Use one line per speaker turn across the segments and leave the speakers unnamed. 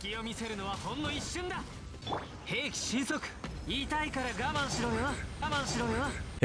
Hey,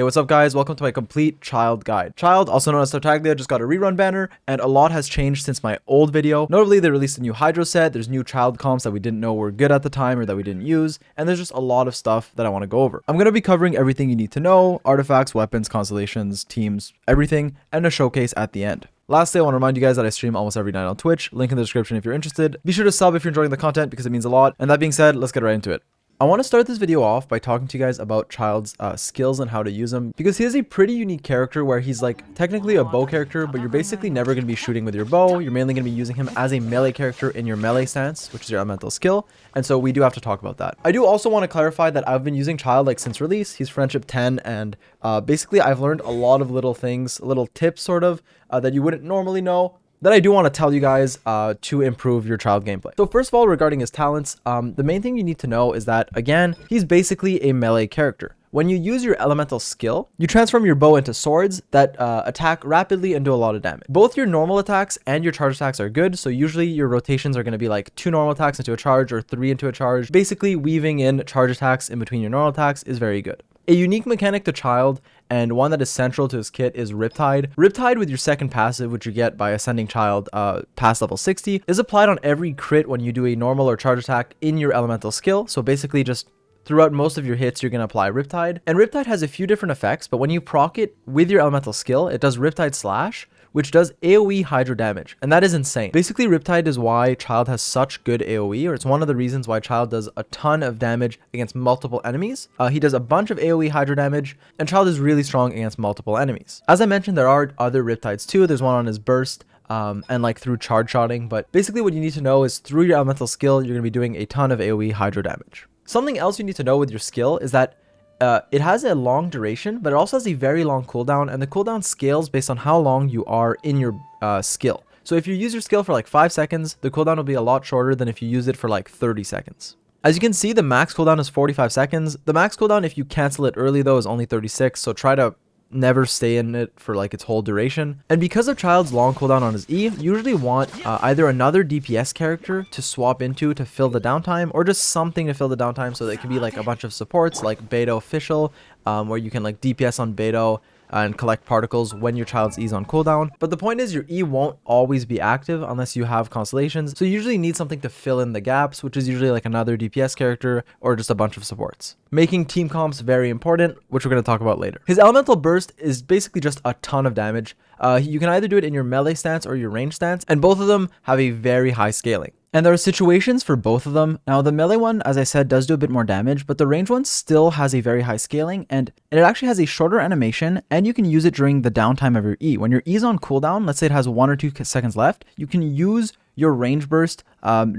what's up guys? Welcome to my complete Childe guide. Childe, also known as Tartaglia, just got a rerun banner, and a lot has changed since my old video. Notably, they released a new Hydro set, there's new Childe comps that we didn't know were good at the time or that we didn't use, and there's just a lot of stuff that I want to go over. I'm going to be covering everything you need to know, artifacts, weapons, constellations, teams, everything, and a showcase at the end. Lastly, I want to remind you guys that I stream almost every night on Twitch, link in the description if you're interested. Be sure to sub if you're enjoying the content because it means a lot, and that being said, let's get right into it. I want to start this video off by talking to you guys about Childe's skills and how to use them, because he is a pretty unique character where he's like technically a bow character, but you're basically never going to be shooting with your bow. You're mainly going to be using him as a melee character in your melee stance, which is your elemental skill, and so we do have to talk about that. I do also want to clarify that I've been using Childe like since release. He's friendship 10, and basically I've learned a lot of little things, little tips sort of that you wouldn't normally know, that I do want to tell you guys to improve your Childe gameplay. So first of all, regarding his talents, the main thing you need to know is that, again, he's basically a melee character. When you use your elemental skill, you transform your bow into swords that attack rapidly and do a lot of damage. Both your normal attacks and your charge attacks are good, so usually your rotations are going to be like 2 normal attacks into a charge or 3 into a charge. Basically, weaving in charge attacks in between your normal attacks is very good. A unique mechanic to Childe, and one that is central to his kit, is Riptide. Riptide, with your second passive, which you get by ascending Childe past level 60, is applied on every crit when you do a normal or charge attack in your elemental skill. So basically just throughout most of your hits, you're going to apply Riptide. And Riptide has a few different effects, but when you proc it with your elemental skill, it does Riptide Slash, which does AoE Hydro damage, and that is insane. Basically, Riptide is why Childe has such good AoE, or it's one of the reasons why Childe does a ton of damage against multiple enemies. He does a bunch of AoE Hydro damage, and Childe is really strong against multiple enemies. As I mentioned, there are other Riptides too. There's one on his burst, and like through charge shotting, but basically what you need to know is through your elemental skill, you're going to be doing a ton of AoE Hydro damage. Something else you need to know with your skill is that it has a long duration, but it also has a very long cooldown, and the cooldown scales based on how long you are in your skill. So if you use your skill for like 5 seconds, the cooldown will be a lot shorter than if you use it for like 30 seconds. As you can see, the max cooldown is 45 seconds. The max cooldown, if you cancel it early though, is only 36, so try to never stay in it for like its whole duration. And because of Childe's long cooldown on his E, you usually want either another DPS character to swap into to fill the downtime, or just something to fill the downtime, so that it can be like a bunch of supports like Beto Official, where you can like DPS on Beto and collect particles when your Childe's E is on cooldown. But the point is, your E won't always be active unless you have Constellations, so you usually need something to fill in the gaps, which is usually like another DPS character or just a bunch of supports. Making team comps very important, which we're going to talk about later. His elemental burst is basically just a ton of damage. You can either do it in your melee stance or your range stance, and both of them have a very high scaling. And there are situations for both of them. Now, the melee one, as I said, does do a bit more damage, but the range one still has a very high scaling, and it actually has a shorter animation, and you can use it during the downtime of your E. When your E is on cooldown, let's say it has 1 or 2 seconds left, you can use your range burst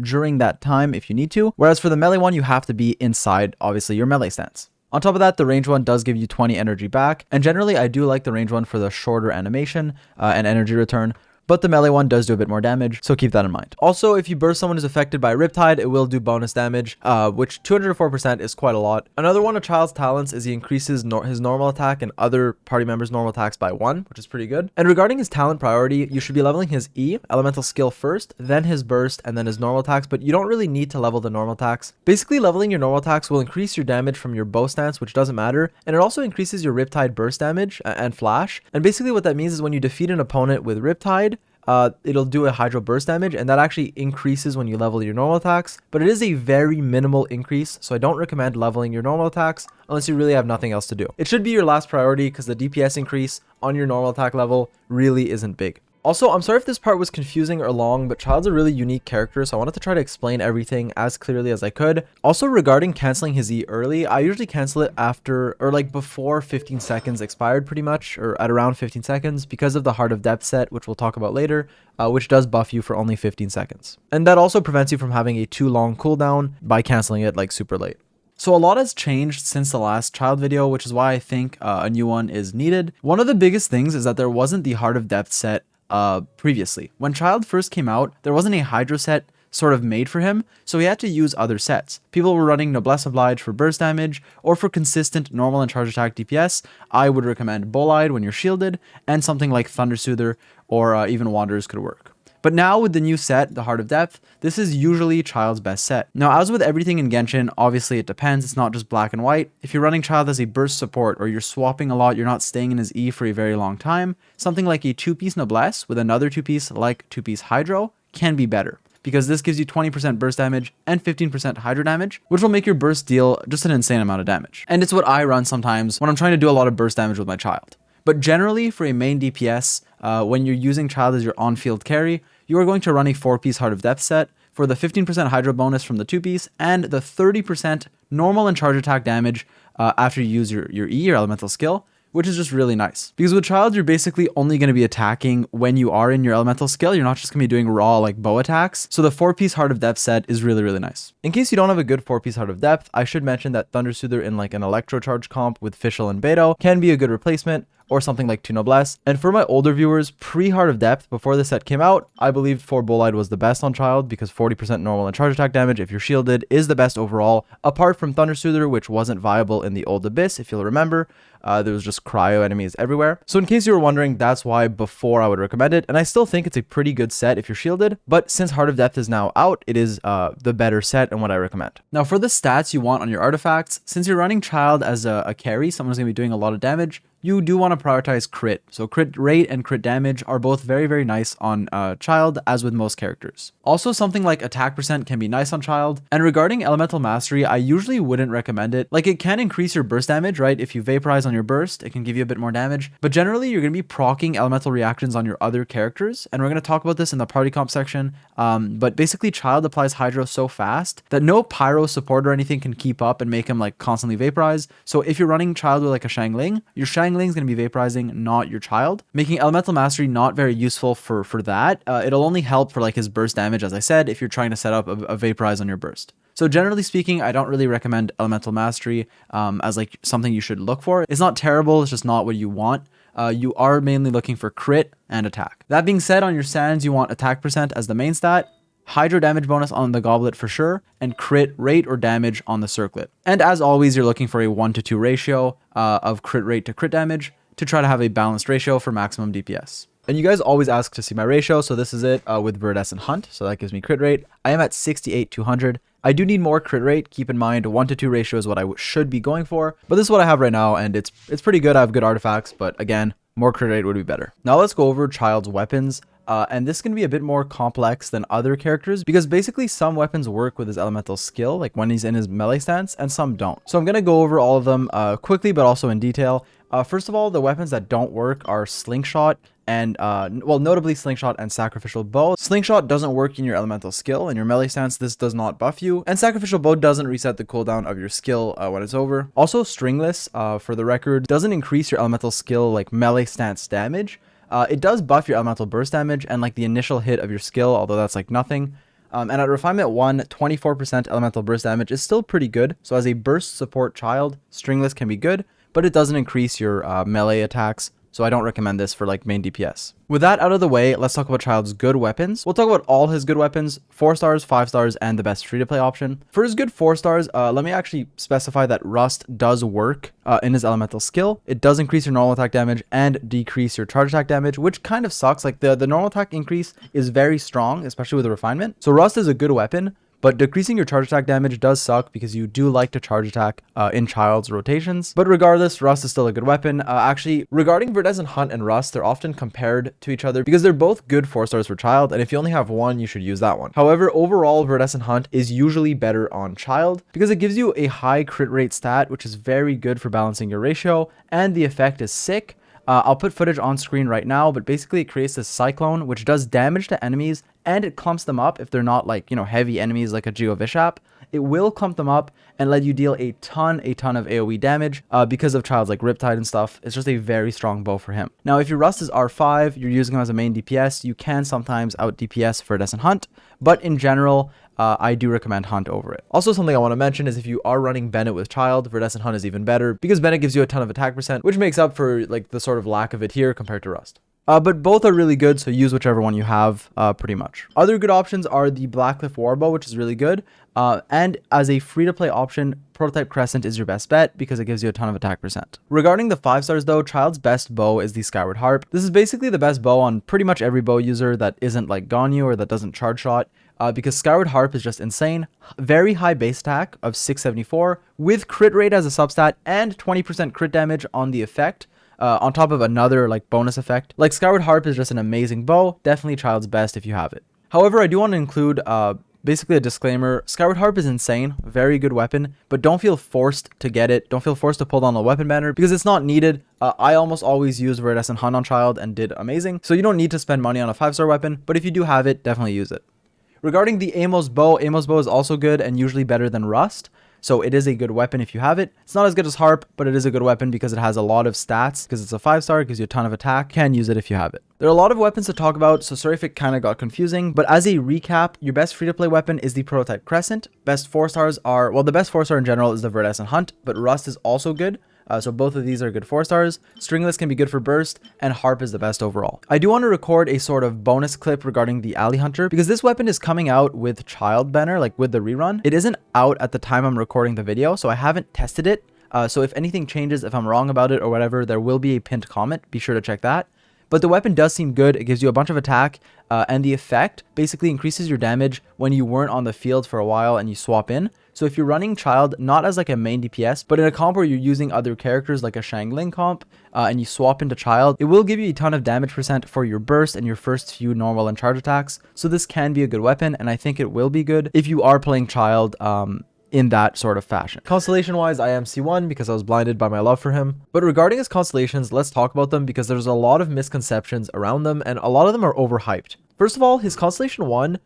during that time if you need to, whereas for the melee one, you have to be inside, obviously, your melee stance. On top of that, the range one does give you 20 energy back, and generally I do like the range one for the shorter animation and energy return, but the melee one does do a bit more damage, so keep that in mind. Also, if you burst someone who's affected by Riptide, it will do bonus damage, which 204% is quite a lot. Another one of Childe's talents is he increases his normal attack and other party members' normal attacks by 1, which is pretty good. And regarding his talent priority, you should be leveling his E, elemental skill first, then his burst, and then his normal attacks, but you don't really need to level the normal attacks. Basically, leveling your normal attacks will increase your damage from your bow stance, which doesn't matter, and it also increases your Riptide burst damage and flash. And basically what that means is when you defeat an opponent with Riptide, it'll do a Hydro burst damage, and that actually increases when you level your normal attacks, but it is a very minimal increase, so I don't recommend leveling your normal attacks unless you really have nothing else to do. It should be your last priority because the DPS increase on your normal attack level really isn't big. Also, I'm sorry if this part was confusing or long, but Childe's a really unique character, so I wanted to try to explain everything as clearly as I could. Also, regarding canceling his E early, I usually cancel it after, or like before 15 seconds expired pretty much, or at around 15 seconds, because of the Heart of Depth set, which we'll talk about later, which does buff you for only 15 seconds. And that also prevents you from having a too long cooldown by canceling it like super late. So a lot has changed since the last Childe video, which is why I think a new one is needed. One of the biggest things is that there wasn't the Heart of Depth set previously. When Childe first came out, there wasn't a Hydro set sort of made for him, so he had to use other sets. People were running Noblesse Oblige for burst damage, or for consistent normal and charge attack DPS, I would recommend Bolide when you're shielded, and something like Thunder Soother or even Wanderers could work. But now with the new set, the Heart of Depth, this is usually Child's best set. Now, as with everything in Genshin, obviously it depends. It's not just black and white. If you're running Child as a burst support or you're swapping a lot, you're not staying in his E for a very long time, something like a 2-piece Noblesse with another 2-piece like 2-piece Hydro can be better, because this gives you 20% burst damage and 15% hydro damage, which will make your burst deal just an insane amount of damage. And it's what I run sometimes when I'm trying to do a lot of burst damage with my Child. But generally, for a main DPS, when you're using Child as your on-field carry, you are going to run a 4-piece Heart of Depth set for the 15% hydro bonus from the 2-piece and the 30% normal and charge attack damage after you use your E, your elemental skill, which is just really nice. Because with Child, you're basically only going to be attacking when you are in your elemental skill. You're not just going to be doing raw like bow attacks. So the 4-piece Heart of Depth set is really, really nice. In case you don't have a good 4-piece Heart of Depth, I should mention that Thunder Soother in like an Electro Charge comp with Fischl and Beto can be a good replacement, or something like 2 Noblesse. And for my older viewers, pre-Heart of Depth, before the set came out, I believed 4 Bolide was the best on Child because 40% normal and charge attack damage if you're shielded is the best overall, apart from Thunder Soother, which wasn't viable in the old Abyss, if you'll remember. There was just cryo enemies everywhere. So in case you were wondering, that's why before I would recommend it. And I still think it's a pretty good set if you're shielded, but since Heart of Depth is now out, it is the better set and what I recommend. Now for the stats you want on your artifacts, since you're running Child as a carry, someone's going to be doing a lot of damage, you do want to prioritize crit. So crit rate and crit damage are both very, very nice on Child, as with most characters. Also, something like attack percent can be nice on Child. And regarding elemental mastery, I usually wouldn't recommend it. Like, it can increase your burst damage, right? If you vaporize on your burst, it can give you a bit more damage. But generally, you're going to be proccing elemental reactions on your other characters. And we're going to talk about this in the party comp section. But basically, Child applies Hydro so fast that no pyro support or anything can keep up and make him like constantly vaporize. So if you're running Child with like a Xiangling, your Xiangling's going to be vaporizing, not your Child, making elemental mastery not very useful for that. It'll only help for like his burst damage, as I said, if you're trying to set up a vaporize on your burst. So generally speaking, I don't really recommend elemental mastery as like something you should look for. It's not terrible, it's just not what you want. You are mainly looking for crit and attack. That being said, on your sands, you want attack percent as the main stat, hydro damage bonus on the goblet for sure, and crit rate or damage on the circlet. And as always, you're looking for a 1:2 ratio of crit rate to crit damage to try to have a balanced ratio for maximum DPS. And you guys always ask to see my ratio, so this is it with Viridescent Hunt, so that gives me crit rate. I am at 68,200. I do need more crit rate. Keep in mind, 1:2 ratio is what I should be going for, but this is what I have right now, and it's pretty good. I have good artifacts, but again, more crit rate would be better. Now let's go over Child's weapons. And this can be a bit more complex than other characters because basically some weapons work with his elemental skill, like when he's in his melee stance, and some don't. So I'm going to go over all of them quickly, but also in detail. First of all, the weapons that don't work are Slingshot and, well, notably Slingshot and Sacrificial Bow. Slingshot doesn't work in your elemental skill. In your melee stance, this does not buff you. And Sacrificial Bow doesn't reset the cooldown of your skill when it's over. Also, Stringless, for the record, doesn't increase your elemental skill like melee stance damage. It does buff your elemental burst damage and like the initial hit of your skill, although that's like nothing. And at refinement 1, 24% elemental burst damage is still pretty good. So as a burst support Child, Stringless can be good, but it doesn't increase your melee attacks. So I don't recommend this for like main DPS. With that out of the way, let's talk about Child's good weapons. We'll talk about all his good weapons, 4 stars, 5 stars, and the best free-to-play option. For his good 4 stars, let me actually specify that Rust does work in his elemental skill. It does increase your normal attack damage and decrease your charge attack damage, which kind of sucks. Like the normal attack increase is very strong, especially with the refinement. So Rust is a good weapon, but decreasing your charge attack damage does suck because you do like to charge attack in Child's rotations. But regardless, Rust is still a good weapon. Actually, regarding Viridescent Hunt and Rust, they're often compared to each other because they're both good 4 stars for Child, and if you only have one, you should use that one. However, overall, Viridescent Hunt is usually better on Child because it gives you a high crit rate stat, which is very good for balancing your ratio, and the effect is sick. I'll put footage on screen right now, but basically it creates this cyclone, which does damage to enemies, and it clumps them up if they're not like, you know, heavy enemies like a Geovishap. It will clump them up and let you deal a ton of AoE damage because of Child's like Riptide and stuff. It's just a very strong bow for him. Now, if your Rust is R5, you're using him as a main DPS, you can sometimes out DPS Viridescent Hunt, but in general, I do recommend Hunt over it. Also, something I want to mention is if you are running Bennett with Child, Viridescent Hunt is even better because Bennett gives you a ton of attack percent, which makes up for like the sort of lack of it here compared to Rust. But both are really good, so use whichever one you have, pretty much. Other good options are the Blackcliff Warbow, which is really good. And as a free-to-play option, Prototype Crescent is your best bet because it gives you a ton of attack percent. Regarding the 5 stars though, Childe's best bow is the Skyward Harp. This is basically the best bow on pretty much every bow user that isn't like Ganyu or that doesn't charge shot. Because Skyward Harp is just insane. Very high base attack of 674 with crit rate as a substat and 20% crit damage on the effect. On top of another like bonus effect. Like Skyward Harp is just an amazing bow. Definitely Childe's best if you have it. However, I do want to include basically a disclaimer. Skyward Harp is insane. Very good weapon. But don't feel forced to get it. Don't feel forced to pull down the weapon banner because it's not needed. I almost always used Viridescent Hunt on Childe and did amazing. So you don't need to spend money on a 5-star weapon. But if you do have it, definitely use it. Regarding the Amos bow is also good and usually better than Rust. So it is a good weapon if you have it. It's not as good as Harp, but it is a good weapon because it has a lot of stats. Because it's a 5-star, it gives you a ton of attack. Can use it if you have it. There are a lot of weapons to talk about, so sorry if it kind of got confusing. But as a recap, your best free-to-play weapon is the Prototype Crescent. Best 4 stars are, well, the best 4-star in general is the Viridescent Hunt, but Rust is also good. So both of these are good 4 stars. Stringless can be good for burst, and Harp is the best overall. I do want to record a sort of bonus clip regarding the Alley Hunter because this weapon is coming out with Childe banner, like with the rerun. It isn't out at the time I'm recording the video, so I haven't tested it. So if anything changes, if I'm wrong about it or whatever, there will be a pinned comment. Be sure to check that. But the weapon does seem good. It gives you a bunch of attack, and the effect basically increases your damage when you weren't on the field for a while and you swap in. So if you're running Childe, not as like a main DPS, but in a comp where you're using other characters like a Shangling comp, and you swap into Childe, it will give you a ton of damage percent for your burst and your first few normal and charge attacks. So this can be a good weapon, and I think it will be good if you are playing Childe, in that sort of fashion. Constellation wise, I am C1 because I was blinded by my love for him. But regarding his constellations, let's talk about them because there's a lot of misconceptions around them and a lot of them are overhyped. First of all, his Constellation 1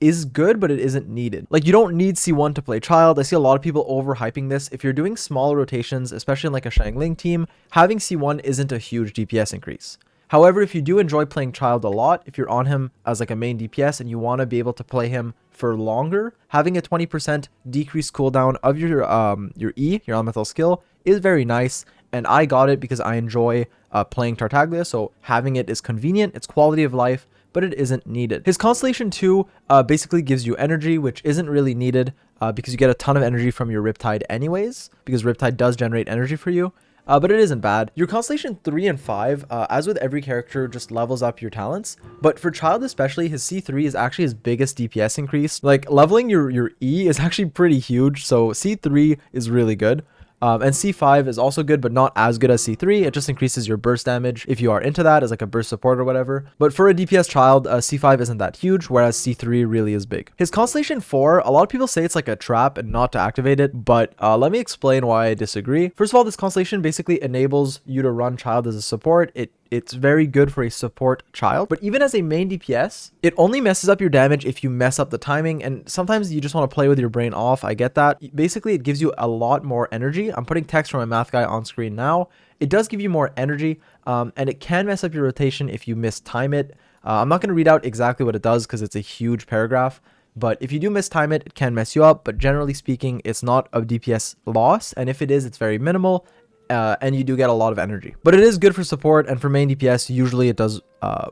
is good, but it isn't needed. Like, you don't need C1 to play Childe. I see a lot of people overhyping this. If you're doing small rotations, especially in like a Shangling team, having C1 isn't a huge DPS increase. However, if you do enjoy playing Childe a lot, if you're on him as like a main DPS and you want to be able to play him for longer, having a 20% decreased cooldown of your elemental skill is very nice. And I got it because I enjoy playing Tartaglia, so having it is convenient, it's quality of life, but it isn't needed. His Constellation 2 basically gives you energy, which isn't really needed because you get a ton of energy from your Riptide anyways, because Riptide does generate energy for you. But it isn't bad. Your Constellation 3 and 5, as with every character, just levels up your talents. But for Childe especially, his C3 is actually his biggest DPS increase. Like, leveling your E is actually pretty huge, so C3 is really good. And C5 is also good, but not as good as C3. It just increases your burst damage if you are into that as like a burst support or whatever. But for a DPS Childe, C5 isn't that huge, whereas C3 really is big. His Constellation 4, a lot of people say it's like a trap and not to activate it, but let me explain why I disagree. First of all, this Constellation basically enables you to run Childe as a support. It's very good for a support Childe, but even as a main DPS, it only messes up your damage if you mess up the timing, and sometimes you just want to play with your brain off. I get that. Basically, it gives you a lot more energy. I'm putting text from my math guy on screen now. It does give you more energy, and it can mess up your rotation if you mistime it. I'm not going to read out exactly what it does because it's a huge paragraph, but if you do mistime it, it can mess you up, but generally speaking, it's not a DPS loss, and if it is, it's very minimal. And you do get a lot of energy. But it is good for support, and for main DPS, usually it does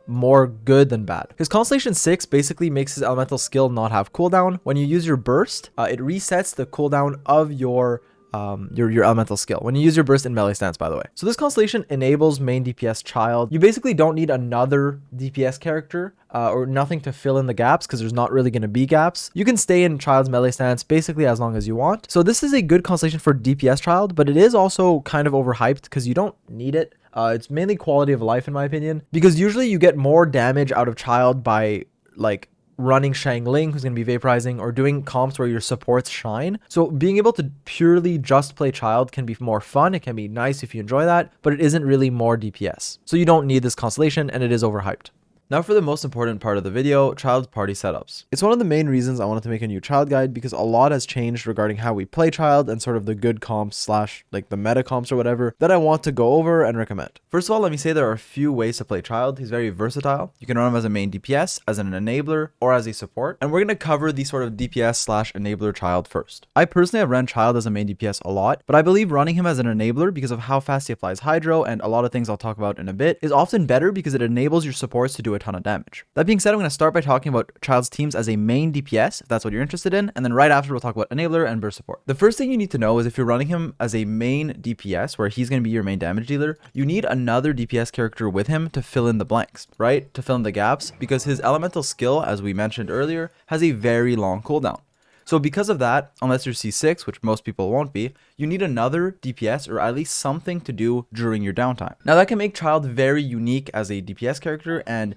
more good than bad. His Constellation 6 basically makes his elemental skill not have cooldown. When you use your burst, it resets the cooldown of your elemental skill when you use your burst in melee stance, by the way. So this Constellation enables main DPS Childe. You basically don't need another DPS character or nothing to fill in the gaps because there's not really going to be gaps. You can stay in Childe's melee stance basically as long as you want. So this is a good Constellation for DPS Childe, but it is also kind of overhyped because you don't need it. It's mainly quality of life in my opinion, because usually you get more damage out of Childe by like running Shangling, who's going to be vaporizing, or doing comps where your supports shine. So being able to purely just play Childe can be more fun. It can be nice if you enjoy that, but it isn't really more DPS. So you don't need this Constellation, and it is overhyped. Now for the most important part of the video, child party setups. It's one of the main reasons I wanted to make a new child guide because a lot has changed regarding how we play child and sort of the good comps slash like the meta comps or whatever that I want to go over and recommend. First of all, let me say there are a few ways to play child. He's very versatile. You can run him as a main DPS, as an enabler, or as a support. And we're going to cover the sort of DPS slash enabler child first. I personally have ran child as a main DPS a lot, but I believe running him as an enabler because of how fast he applies hydro and a lot of things I'll talk about in a bit is often better because it enables your supports to do a ton of damage. That being said, I'm going to start by talking about child's teams as a main DPS, if that's what you're interested in, and then right after we'll talk about enabler and burst support. The first thing you need to know is if you're running him as a main DPS, where he's going to be your main damage dealer, you need another DPS character with him to fill in the blanks, right? To fill in the gaps, because his elemental skill, as we mentioned earlier, has a very long cooldown. So because of that, unless you're C6, which most people won't be, you need another DPS or at least something to do during your downtime. Now that can make Child very unique as a DPS character, and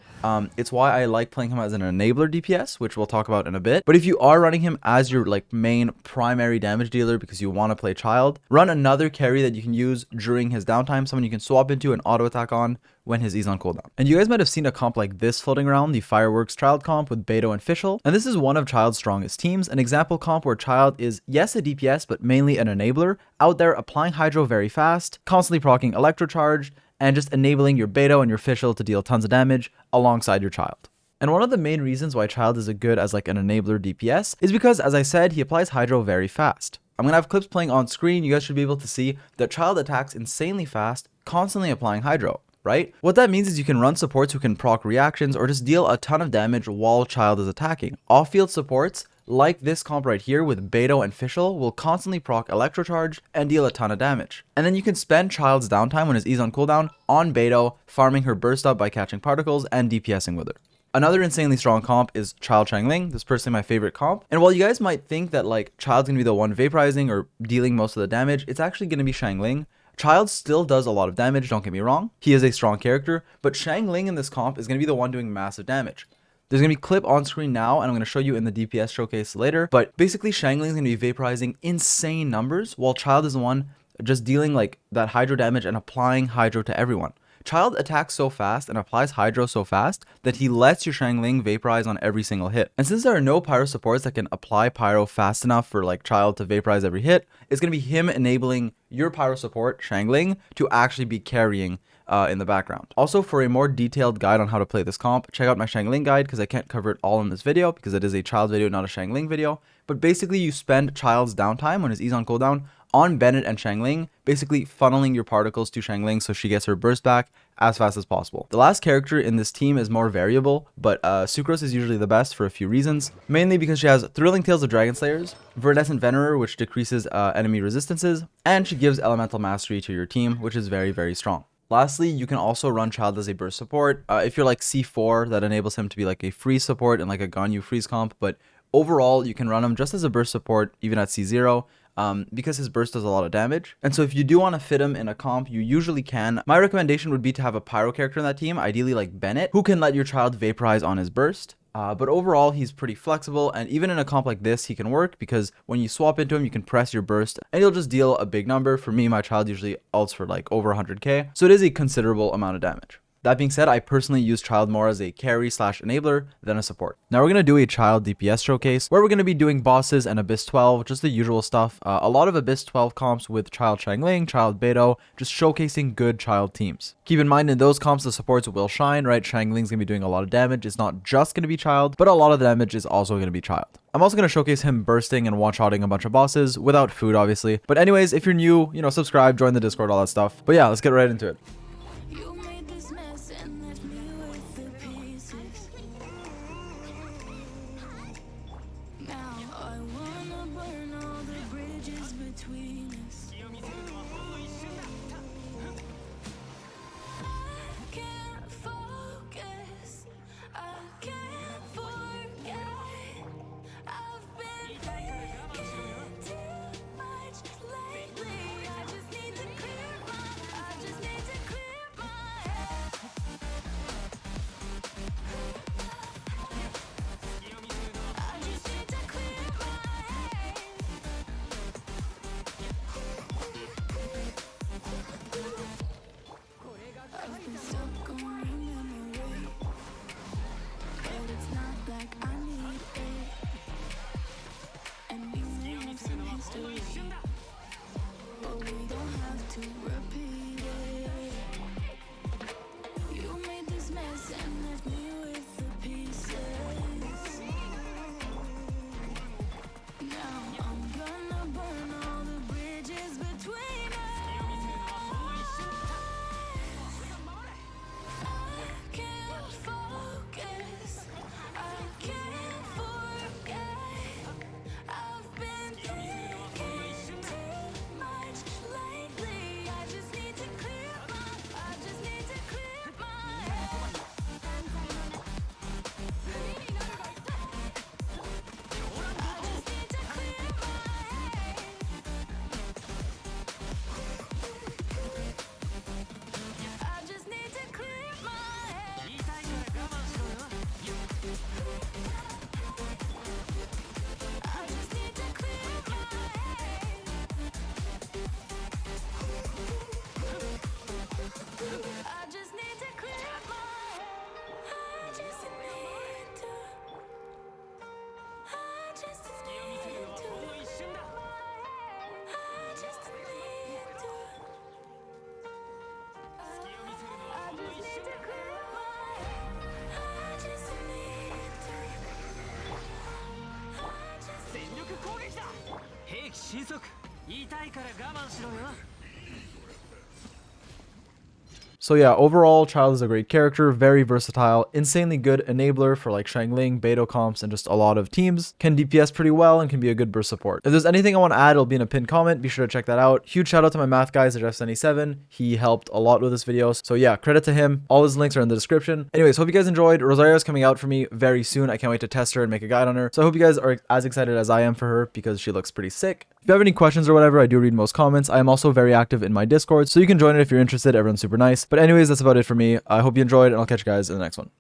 it's why I like playing him as an enabler DPS, which we'll talk about in a bit. But if you are running him as your like main primary damage dealer because you want to play Child, run another carry that you can use during his downtime, someone you can swap into and auto attack on when he's on cooldown. And you guys might have seen a comp like this floating around, the Fireworks Child comp with Beto and Fischl. And this is one of Child's strongest teams, an example comp where Child is, yes, a DPS, but mainly an enabler, out there applying hydro very fast, constantly proccing electrocharge, and just enabling your Beto and your Fischl to deal tons of damage alongside your Child. And one of the main reasons why Child is a good as like an enabler DPS is because, as I said, he applies hydro very fast. I'm going to have clips playing on screen. You guys should be able to see that Child attacks insanely fast, constantly applying hydro. Right? What that means is you can run supports who can proc reactions or just deal a ton of damage while Child is attacking. Off-field supports, like this comp right here with Beto and Fischl, will constantly proc electrocharge and deal a ton of damage. And then you can spend Child's downtime when his E's on cooldown on Beto, farming her burst up by catching particles and DPSing with her. Another insanely strong comp is Child Xiangling. This is personally my favorite comp. And while you guys might think that like Child's gonna be the one vaporizing or dealing most of the damage, it's actually gonna be Xiangling. Child still does a lot of damage, don't get me wrong. He is a strong character, but Xiangling in this comp is going to be the one doing massive damage. There's going to be a clip on screen now, and I'm going to show you in the DPS showcase later, but basically Xiangling is going to be vaporizing insane numbers, while Child is the one just dealing like that hydro damage and applying hydro to everyone. Child attacks so fast and applies hydro so fast that he lets your Xiangling vaporize on every single hit. And since there are no pyro supports that can apply pyro fast enough for like Child to vaporize every hit, it's going to be him enabling your pyro support, Xiangling, to actually be carrying in the background. Also, for a more detailed guide on how to play this comp, check out my Xiangling guide because I can't cover it all in this video because it is a Child video, not a Xiangling video. But basically, you spend Child's downtime when his E's on cooldown on Bennett and Xiangling, basically funneling your particles to Xiangling so she gets her burst back as fast as possible. The last character in this team is more variable, but Sucrose is usually the best for a few reasons, mainly because she has Thrilling Tales of Dragon Slayers, Viridescent Venerer, which decreases enemy resistances, and she gives Elemental Mastery to your team, which is very, very strong. Lastly, you can also run Child as a burst support. If you're like C4, that enables him to be like a freeze support and like a Ganyu freeze comp, but overall, you can run him just as a burst support, even at C0, because his burst does a lot of damage. And so if you do want to fit him in a comp, you usually can. My recommendation would be to have a pyro character in that team, ideally like Bennett, who can let your Child vaporize on his burst. But overall, he's pretty flexible, and even in a comp like this, he can work because when you swap into him, you can press your burst, and he'll just deal a big number. For me, my Child usually ults for like over 100k, so it is a considerable amount of damage. That being said, I personally use Child more as a carry slash enabler than a support. Now we're going to do a Child DPS showcase where we're going to be doing bosses and Abyss 12, just the usual stuff. A lot of Abyss 12 comps with Child Xiangling, Child Beto, just showcasing good Child teams. Keep in mind in those comps, the supports will shine, right? Xiangling's going to be doing a lot of damage. It's not just going to be Child, but a lot of the damage is also going to be Child. I'm also going to showcase him bursting and one-shotting a bunch of bosses without food, obviously. But anyways, if you're new, you know, subscribe, join the Discord, all that stuff. But yeah, let's get right into it. So yeah, overall, Childe is a great character, very versatile, insanely good enabler for like Shangling, Beidou comps, and just a lot of teams. Can DPS pretty well and can be a good burst support. If there's anything I want to add, it'll be in a pinned comment. Be sure to check that out. Huge shout out to my math guys at Jeff77. He helped a lot with this video. So yeah, credit to him. All his links are in the description. Anyways, hope you guys enjoyed. Rosario's coming out for me very soon. I can't wait to test her and make a guide on her. So I hope you guys are as excited as I am for her because she looks pretty sick. If you have any questions or whatever, I do read most comments. I am also very active in my Discord, so you can join it if you're interested. Everyone's super nice. But anyways, that's about it for me. I hope you enjoyed, and I'll catch you guys in the next one.